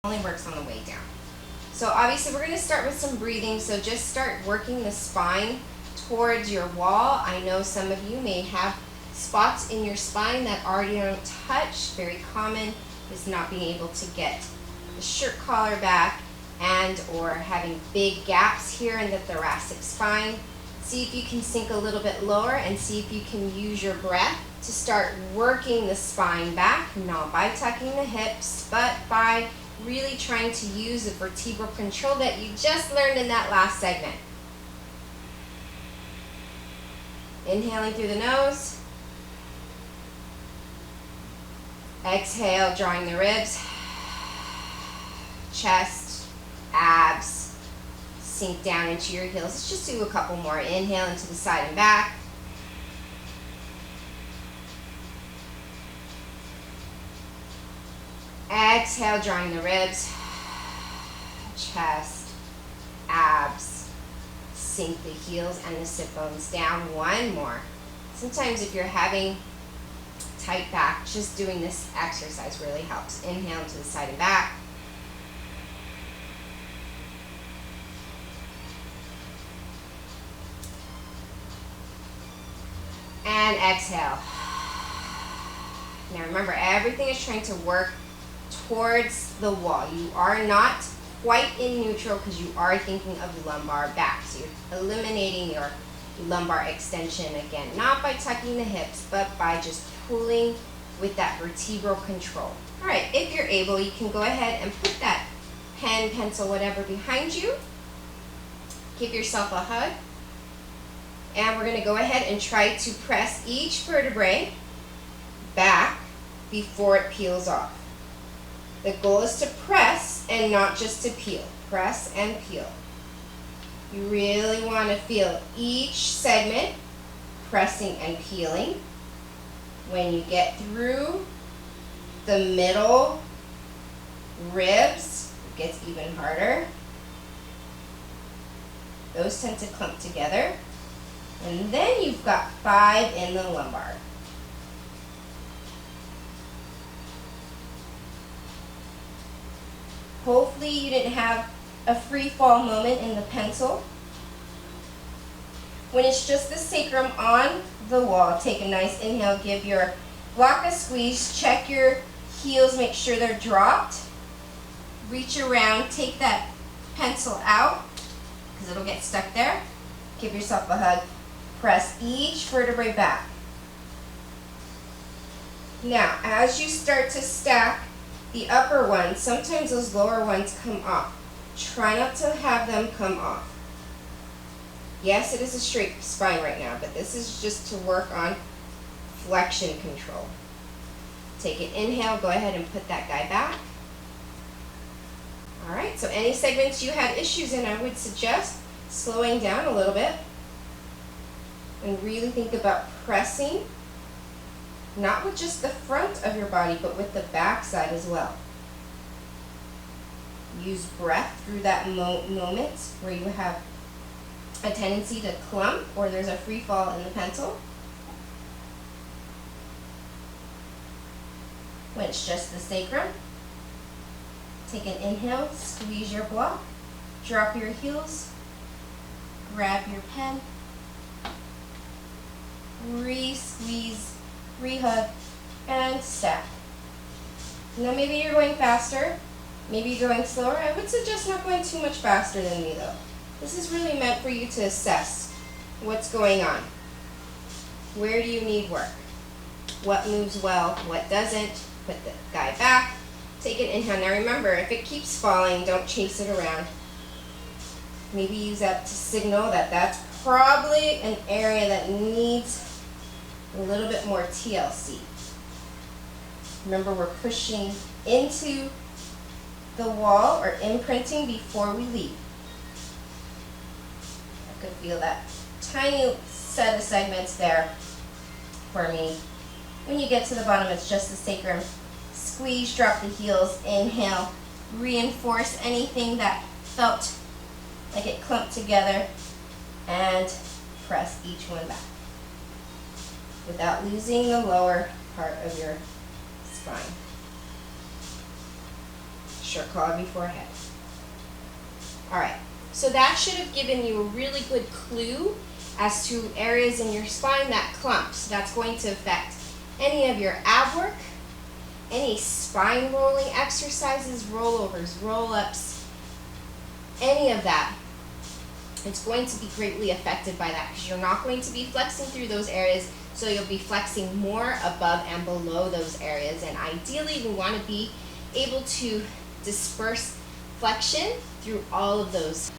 only works on the way down. So obviously we're going to start with some breathing, so just start working the spine towards your wall. I know some of you may have spots in your spine that already don't touch. Very common is not being able to get the shirt collar back and or having big gaps here in the thoracic spine. See if you can sink a little bit lower and see if you can use your breath to start working the spine back, not by tucking the hips, but by really trying to use the vertebral control that you just learned in that last segment. Inhaling through the nose. Exhale, drawing the ribs, chest, abs, sink down into your heels. Let's just do a couple more. Inhale into the side and back. Exhale, drawing the ribs, chest, abs, sink the heels and the sit bones down. One more. Sometimes if you're having tight back, just doing this exercise really helps. Inhale to the side and back. And exhale. Now remember, everything is trying to work towards the wall. You are not quite in neutral because you are thinking of lumbar back. So you're eliminating your lumbar extension again, not by tucking the hips, but by just pulling with that vertebral control. All right, if you're able, you can go ahead and put that pen, pencil, whatever behind you. Give yourself a hug. And we're going to go ahead and try to press each vertebrae back before it peels off. The goal is to press and not just to peel. Press and peel. You really want to feel each segment pressing and peeling. When you get through the middle ribs, it gets even harder. Those tend to clump together. And then you've got 5 in the lumbar. Hopefully you didn't have a free fall moment in the pencil. When it's just the sacrum on the wall, take a nice inhale, give your block a squeeze, check your heels, make sure they're dropped. Reach around, take that pencil out because it'll get stuck there. Give yourself a hug. Press each vertebrae back. Now, as you start to stack the upper ones, sometimes those lower ones come off. Try not to have them come off. Yes, it is a straight spine right now, but this is just to work on flexion control. Take an inhale, go ahead and put that guy back. All right, so any segments you had issues in, I would suggest slowing down a little bit and really think about pressing, not with just the front of your body, but with the back side as well. Use breath through that moment where you have a tendency to clump or there's a free fall in the pencil. When it's just the sacrum, take an inhale, squeeze your block, drop your heels, grab your pen, re-squeeze, re-hug, and stack. Now maybe you're going faster, maybe you're going slower. I would suggest not going too much faster than me though. This is really meant for you to assess what's going on. Where do you need work? What moves well, what doesn't? Put the guy back, take an inhale. Now remember, if it keeps falling, don't chase it around. Maybe use that to signal that that's probably an area that needs a little bit more TLC. Remember, we're pushing into the wall or imprinting before we leave. I could feel that tiny set of segments there for me. When you get to the bottom, it's just the sacrum. Squeeze, drop the heels, inhale, reinforce anything that felt like it clumped together, and press each one back without losing the lower part of your spine. Short claw before head. All right, so that should have given you a really good clue as to areas in your spine that clump. So that's going to affect any of your ab work, any spine rolling exercises, rollovers, roll-ups, any of that. It's going to be greatly affected by that because you're not going to be flexing through those areas, so you'll be flexing more above and below those areas. And ideally, we want to be able to disperse flexion through all of those